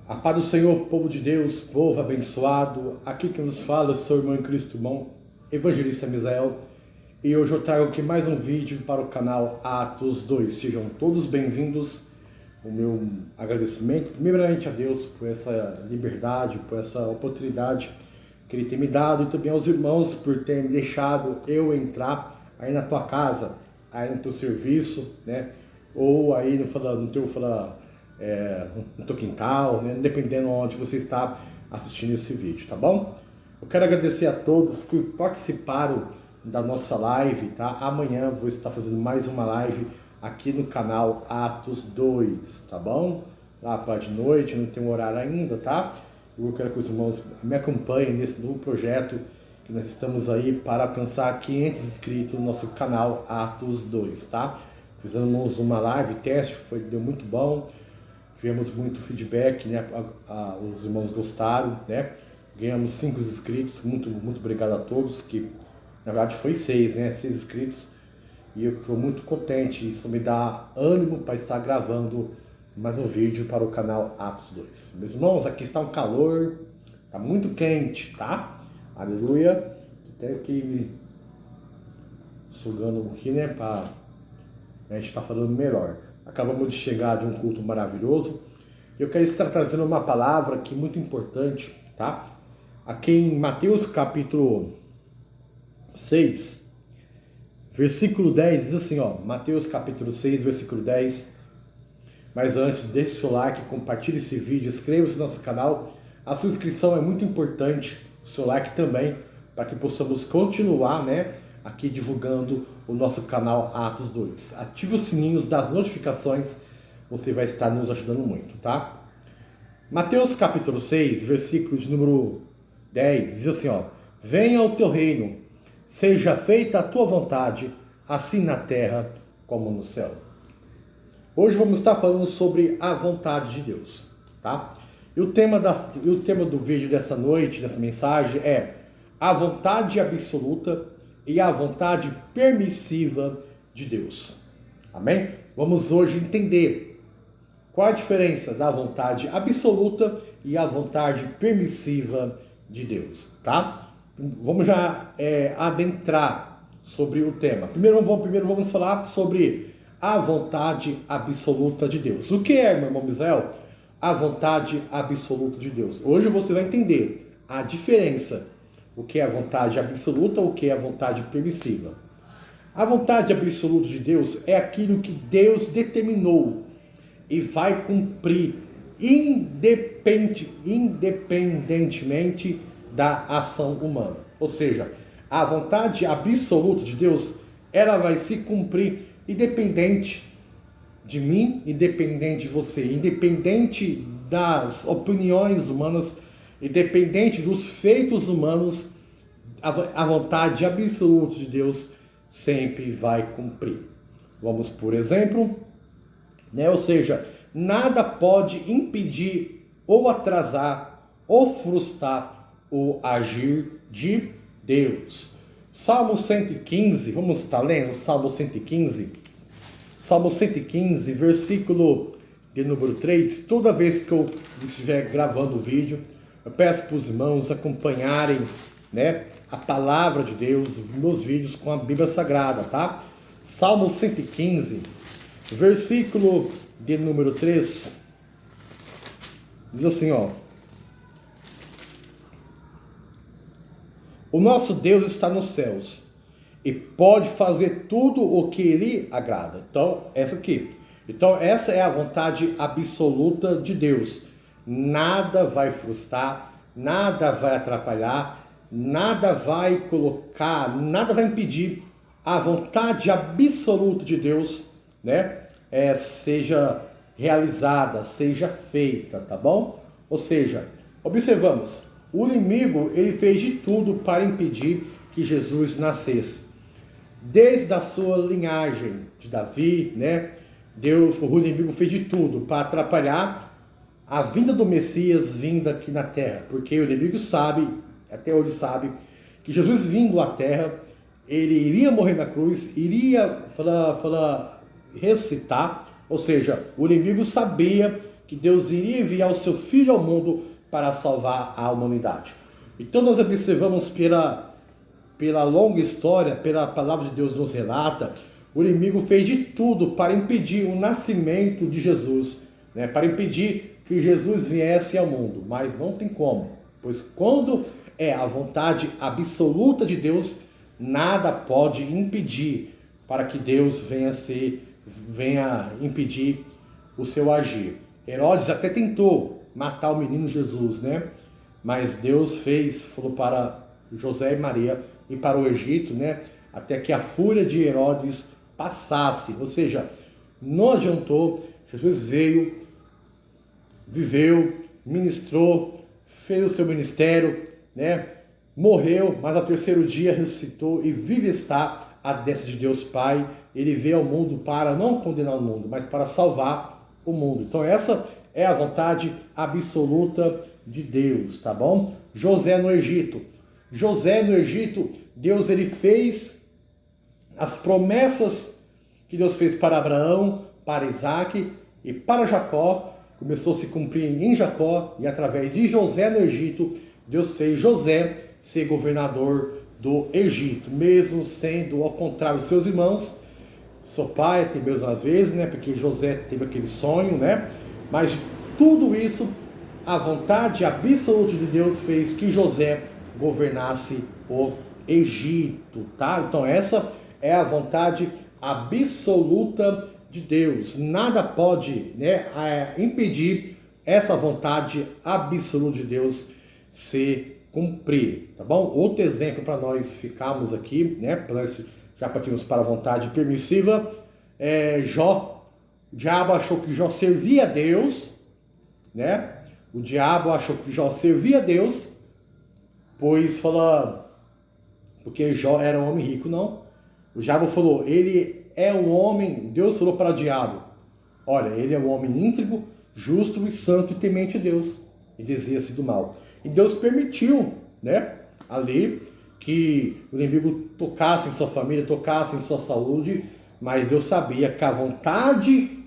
A paz do Senhor, povo de Deus, povo abençoado. Aqui quem nos fala, eu sou o irmão em Cristo, irmão Evangelista Misael. E hoje eu trago aqui mais um vídeo para o canal Atos 2. Sejam todos bem-vindos. O meu agradecimento, primeiramente a Deus, por essa liberdade, por essa oportunidade que Ele tem me dado. E também aos irmãos por terem deixado eu entrar aí na tua casa, aí no teu serviço, né? Ou aí no teu quintal, né? Dependendo de onde você está assistindo esse vídeo, tá bom? Eu quero agradecer a todos que participaram da nossa live, tá? Amanhã vou estar fazendo mais uma live aqui no canal Atos 2, tá bom? Lá para de noite, não tem um horário ainda, tá? Eu quero que os irmãos me acompanhem nesse novo projeto que nós estamos aí para alcançar 500 inscritos no nosso canal Atos 2, tá? Fizemos uma live teste, deu muito bom. Tivemos muito feedback, né? Os irmãos gostaram, né? Ganhamos 5 inscritos, muito obrigado a todos, que na verdade foi 6, né? 6 inscritos. E eu estou muito contente, isso me dá ânimo para estar gravando mais um vídeo para o canal Atos 2. Meus irmãos, aqui está um calor, está muito quente, tá? Aleluia. Tenho que ir sugando aqui, né? Para a gente estar falando melhor. Acabamos de chegar de um culto maravilhoso. Eu quero estar trazendo uma palavra aqui muito importante, tá? Aqui em Mateus capítulo 6, versículo 10, diz assim, ó. Mateus capítulo 6, versículo 10. Mas antes, deixe seu like, compartilhe esse vídeo, inscreva-se no nosso canal. A sua inscrição é muito importante, o seu like também, para que possamos continuar, né? Aqui divulgando o nosso canal Atos 2. Ative os sininhos das notificações, você vai estar nos ajudando muito, tá? Mateus capítulo 6, versículo de número 10, diz assim, ó. Venha o teu reino, seja feita a tua vontade, assim na terra como no céu. Hoje vamos estar falando sobre a vontade de Deus, tá? E o tema do vídeo dessa noite, dessa mensagem é a vontade absoluta e a vontade permissiva de Deus. Amém? Vamos hoje entender qual a diferença da vontade absoluta e a vontade permissiva de Deus, tá? Vamos já adentrar sobre o tema. Primeiro vamos falar sobre a vontade absoluta de Deus. O que é, meu irmão Misael? A vontade absoluta de Deus. Hoje você vai entender a diferença. O que é a vontade absoluta, o que é a vontade permissiva. A vontade absoluta de Deus é aquilo que Deus determinou e vai cumprir independentemente da ação humana. Ou seja, a vontade absoluta de Deus, ela vai se cumprir independente de mim, independente de você, independente das opiniões humanas, independente dos feitos humanos, a vontade absoluta de Deus sempre vai cumprir. Vamos, por exemplo, né? Ou seja, nada pode impedir ou atrasar ou frustrar o agir de Deus. Salmo 115, vamos estar lendo Salmo 115? Salmo 115, versículo de número 3. Toda vez que eu estiver gravando o vídeo, eu peço para os irmãos acompanharem, né, a palavra de Deus, meus vídeos com a Bíblia Sagrada, tá? Salmo 115, versículo de número 3, diz assim, ó. O nosso Deus está nos céus e pode fazer tudo o que lhe agrada. Então, essa é a vontade absoluta de Deus. Nada vai frustrar, nada vai atrapalhar, nada vai colocar, nada vai impedir a vontade absoluta de Deus, né? Seja realizada, seja feita, tá bom? Ou seja, observamos, o inimigo ele fez de tudo para impedir que Jesus nascesse. Desde a sua linhagem de Davi, né? O inimigo fez de tudo para atrapalhar a vinda do Messias vindo aqui na terra, porque o inimigo sabe, até hoje sabe, que Jesus vindo à terra, ele iria morrer na cruz, iria ressuscitar, ou seja, o inimigo sabia que Deus iria enviar o seu Filho ao mundo para salvar a humanidade. Então nós observamos pela longa história, pela palavra de Deus nos relata, o inimigo fez de tudo para impedir o nascimento de Jesus, né? Para impedir que Jesus viesse ao mundo, mas não tem como, pois quando é a vontade absoluta de Deus, nada pode impedir para que Deus venha impedir o seu agir. Herodes até tentou matar o menino Jesus, né? Mas Deus falou para José e Maria ir para o Egito, né? Até que a fúria de Herodes passasse. Ou seja, não adiantou, Jesus veio, viveu, ministrou, fez o seu ministério, né? Morreu, mas ao terceiro dia ressuscitou e vive está à destra de Deus Pai. Ele veio ao mundo para não condenar o mundo, mas para salvar o mundo. Então essa é a vontade absoluta de Deus, tá bom? José no Egito, Deus ele fez as promessas que Deus fez para Abraão, para Isaac e para Jacó, começou a se cumprir em Jacó, e através de José no Egito, Deus fez José ser governador do Egito, mesmo sendo ao contrário dos seus irmãos. Seu pai até mesmo às vezes, né? Porque José teve aquele sonho, né? Mas tudo isso, a vontade absoluta de Deus fez que José governasse o Egito, tá? Então essa é a vontade absoluta de Deus. Nada pode, né, impedir essa vontade absoluta de Deus se cumprir, tá bom? Outro exemplo para nós ficarmos aqui, né? Nós já partimos para a vontade permissiva. Jó. O diabo achou que Jó servia a Deus, né? O diabo achou que Jó servia a Deus, pois falou, porque Jó era um homem rico, não. O diabo falou, ele é um homem, Deus falou para o diabo, olha, ele é um homem íntegro, justo e santo e temente a Deus, e desvia-se do mal. E Deus permitiu, né, ali, que o inimigo tocasse em sua família, tocasse em sua saúde, mas Deus sabia que a vontade,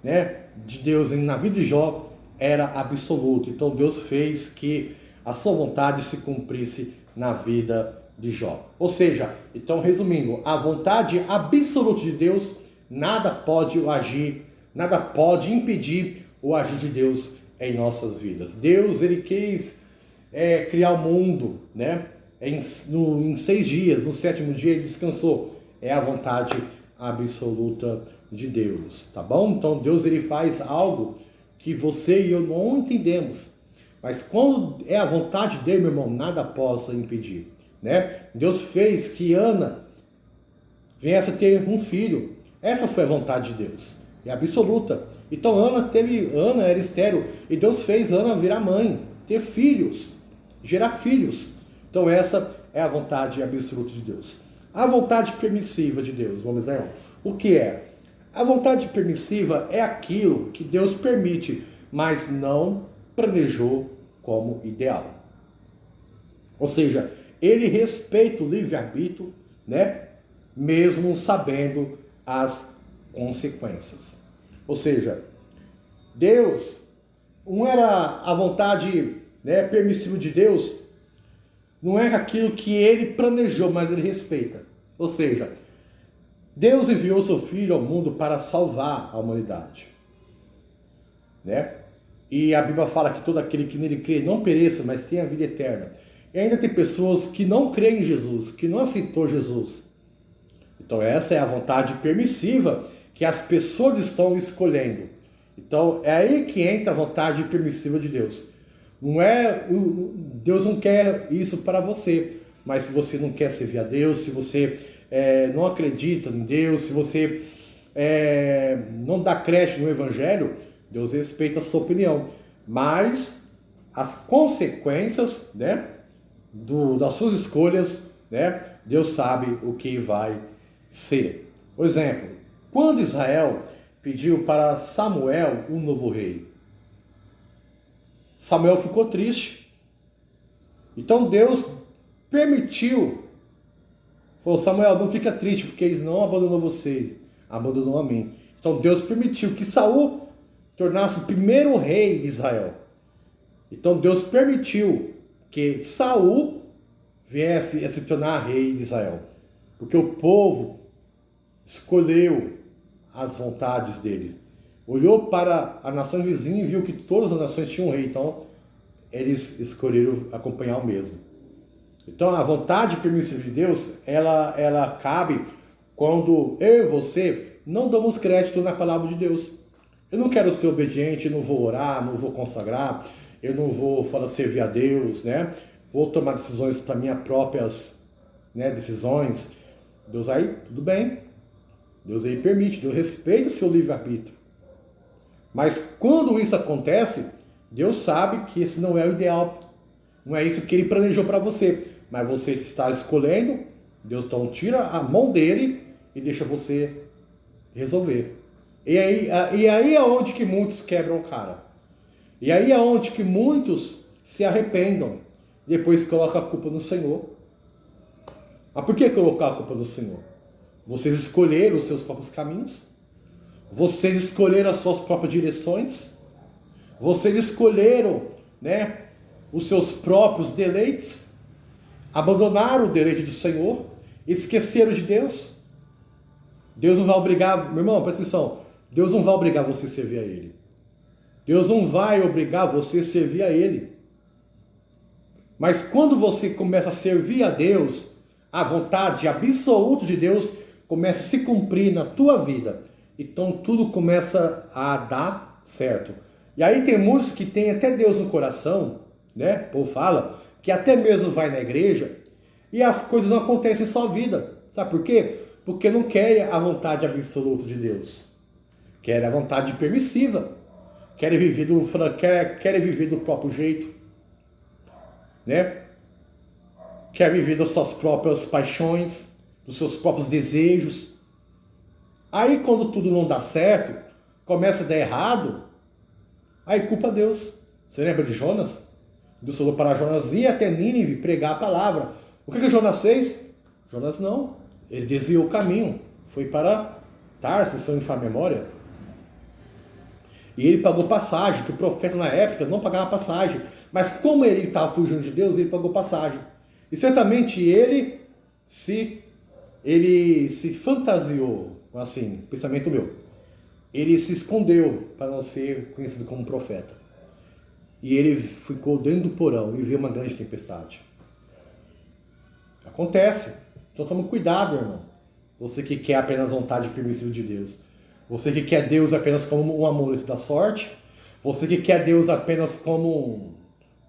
né, de Deus na vida de Jó era absoluta. Então Deus fez que a sua vontade se cumprisse na vida de Jó. Ou seja, então resumindo, a vontade absoluta de Deus, nada pode agir, nada pode impedir o agir de Deus em nossas vidas. Deus, ele quis criar o mundo, né? Em 6 dias, no 7º dia ele descansou. É a vontade absoluta de Deus, tá bom? Então Deus, ele faz algo que você e eu não entendemos. Mas quando é a vontade dele, meu irmão, nada possa impedir, né? Deus fez que Ana viesse a ter um filho. Essa foi a vontade de Deus, é absoluta. Então Ana era estéril, e Deus fez Ana virar mãe, ter filhos, gerar filhos. Então essa é a vontade absoluta de Deus. A vontade permissiva de Deus, vamos ver, o que é? A vontade permissiva é aquilo que Deus permite, mas não planejou como ideal. Ou seja, ele respeita o livre-arbítrio, né? Mesmo sabendo as consequências. Ou seja, Deus, não era a vontade, né, permissiva de Deus, não é aquilo que ele planejou, mas ele respeita. Ou seja, Deus enviou seu Filho ao mundo para salvar a humanidade, né? E a Bíblia fala que todo aquele que nele crê não pereça, mas tenha a vida eterna. E ainda tem pessoas que não creem em Jesus, que não aceitou Jesus. Então essa é a vontade permissiva que as pessoas estão escolhendo. Então é aí que entra a vontade permissiva de Deus. Deus não quer isso para você, mas se você não quer servir a Deus, se você não acredita em Deus, se você não dá creche no Evangelho, Deus respeita a sua opinião. Mas as consequências, né, das suas escolhas, né, Deus sabe o que vai ser. Por exemplo, quando Israel pediu para Samuel um novo rei, Samuel ficou triste. Então Deus permitiu. Falou, Samuel, não fica triste, porque eles não abandonou você, abandonou a mim. Então Deus permitiu que Saul tornasse o primeiro rei de Israel. Então Deus permitiu que Saul viesse a se tornar rei de Israel. Porque o povo escolheu as vontades dele. Olhou para a nação vizinha e viu que todas as nações tinham um rei. Então eles escolheram acompanhar o mesmo. Então a vontade permissiva de Deus, ela cabe quando eu e você não damos crédito na palavra de Deus. Eu não quero ser obediente, não vou orar, não vou consagrar, eu não vou servir a Deus, né? Vou tomar decisões para minhas próprias, né, decisões. Deus aí, tudo bem. Deus aí permite, Deus respeita o seu livre-arbítrio. Mas quando isso acontece, Deus sabe que esse não é o ideal. Não é isso que Ele planejou para você. Mas você está escolhendo, Deus então tira a mão dele e deixa você resolver. E aí é onde que muitos quebram o cara. E aí é onde que muitos se arrependam. Depois colocam a culpa no Senhor. Mas por que colocar a culpa no Senhor? Vocês escolheram os seus próprios caminhos. Vocês escolheram as suas próprias direções. Vocês escolheram, né, os seus próprios deleites. Abandonaram o deleite do Senhor. Esqueceram de Deus. Deus não vai obrigar, meu irmão, presta atenção. Deus não vai obrigar você a servir a Ele. Deus não vai obrigar você a servir a Ele. Mas quando você começa a servir a Deus, a vontade absoluta de Deus começa a se cumprir na tua vida. Então tudo começa a dar certo. E aí tem muitos que têm até Deus no coração, né? O povo fala que até mesmo vai na igreja e as coisas não acontecem em sua vida. Sabe por quê? Porque não querem a vontade absoluta de Deus. Querem a vontade permissiva. Querem viver do próprio jeito. Né? Querem viver das suas próprias paixões, dos seus próprios desejos. Aí quando tudo não dá certo, começa a dar errado, aí culpa Deus. Você lembra de Jonas? Deus falou para Jonas ir até Nínive pregar a palavra. O que Jonas fez? Jonas não. Ele desviou o caminho. Foi para Tarsis, se não me falha a memória. E ele pagou passagem, que o profeta na época não pagava passagem. Mas como ele estava fugindo de Deus, ele pagou passagem. E certamente ele se fantasiou, assim, pensamento meu. Ele se escondeu para não ser conhecido como profeta. E ele ficou dentro do porão e viu uma grande tempestade. Acontece. Então tome cuidado, irmão. Você que quer apenas vontade permissiva de Deus. Você que quer Deus apenas como um amuleto da sorte. Você que quer Deus apenas como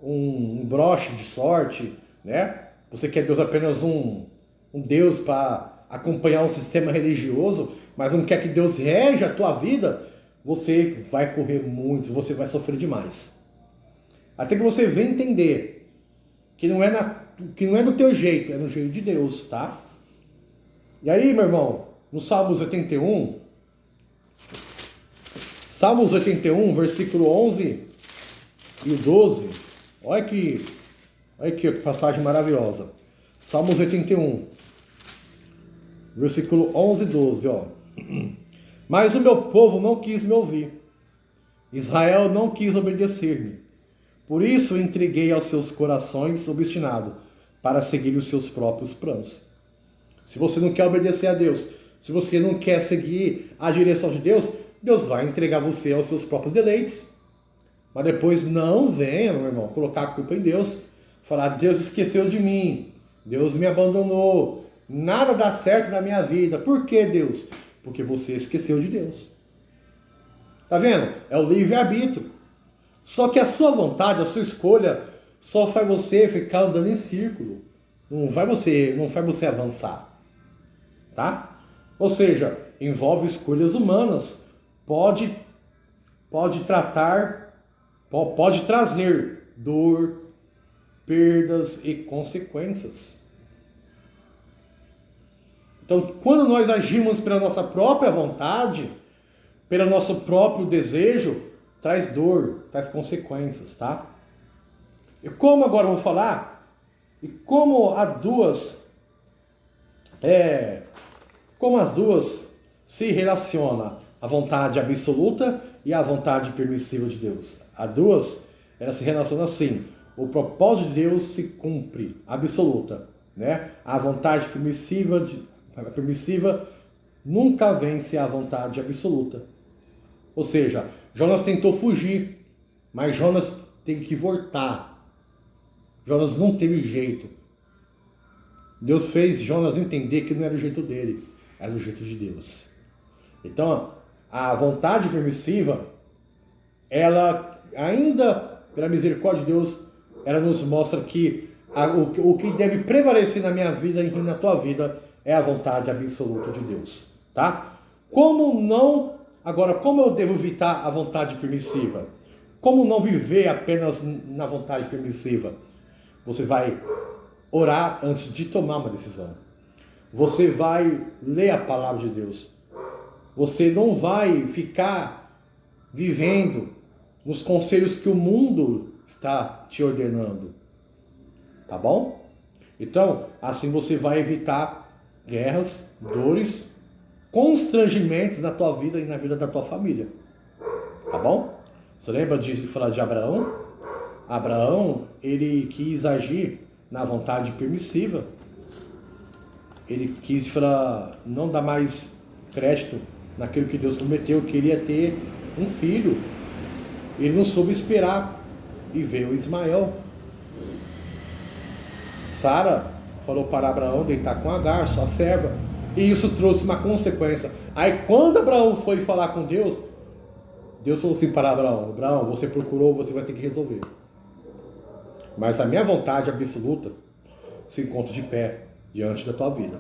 um broche de sorte, né? Você quer Deus apenas um Deus para acompanhar um sistema religioso, mas não quer que Deus rege a tua vida, você vai correr muito, você vai sofrer demais. Até que você venha entender que não é do teu jeito, é do jeito de Deus, tá? E aí, meu irmão, no Salmos 81, versículo 11 e 12, olha que passagem maravilhosa. Salmos 81, versículo 11 e 12, ó. Mas o meu povo não quis me ouvir. Israel não quis obedecer-me. Por isso entreguei aos seus corações obstinados para seguir os seus próprios planos. Se você não quer obedecer a Deus, se você não quer seguir a direção de Deus, Deus vai entregar você aos seus próprios deleites. Mas depois não venha, meu irmão, colocar a culpa em Deus. Falar, Deus esqueceu de mim. Deus me abandonou. Nada dá certo na minha vida. Por que, Deus? Porque você esqueceu de Deus. Tá vendo? É o livre-arbítrio. Só que a sua vontade, a sua escolha, só faz você ficar andando em círculo. Não faz você avançar. Tá? Ou seja, envolve escolhas humanas. Pode trazer dor, perdas e consequências. Então, quando nós agimos pela nossa própria vontade, pelo nosso próprio desejo, traz dor, traz consequências, tá? E como agora eu vou falar, e como as duas se relacionam, a vontade absoluta e a vontade permissiva de Deus. A duas, ela se relaciona assim. O propósito de Deus se cumpre, absoluta, né? A vontade permissiva nunca vence a vontade absoluta. Ou seja, Jonas tentou fugir, mas Jonas tem que voltar. Jonas não teve jeito. Deus fez Jonas entender que não era o jeito dele, era o jeito de Deus. Então, a vontade permissiva, ela ainda, pela misericórdia de Deus, ela nos mostra que o que deve prevalecer na minha vida e na tua vida é a vontade absoluta de Deus, tá? Agora, como eu devo evitar a vontade permissiva? Como não viver apenas na vontade permissiva? Você vai orar antes de tomar uma decisão. Você vai ler a palavra de Deus. Você não vai ficar vivendo nos conselhos que o mundo está te ordenando. Tá bom? Então, assim você vai evitar guerras, dores, constrangimentos na tua vida e na vida da tua família. Tá bom? Você lembra de falar de Abraão? Abraão, ele quis agir na vontade permissiva. Ele quis não dar mais crédito naquilo que Deus prometeu, queria ter um filho. Ele não soube esperar e veio Ismael. Sara falou para Abraão deitar com Agar, sua serva, e isso trouxe uma consequência. Aí quando Abraão foi falar com Deus, Deus falou assim para Abraão: Abraão, você procurou, você vai ter que resolver. Mas a minha vontade absoluta se encontra de pé diante da tua vida.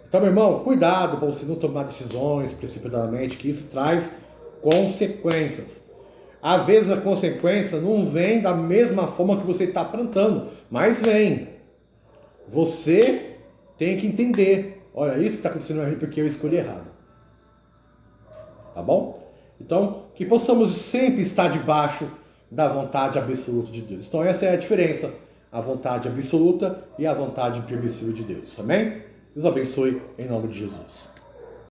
Então, meu irmão, cuidado para você não tomar decisões precipitadamente, que isso traz consequências. Às vezes a consequência não vem da mesma forma que você está plantando, mas vem. Você tem que entender: olha, isso que está acontecendo aqui porque eu escolhi errado. Tá bom? Então, que possamos sempre estar debaixo da vontade absoluta de Deus. Então essa é a diferença, a vontade absoluta e a vontade permissiva de Deus. Amém? Deus abençoe em nome de Jesus.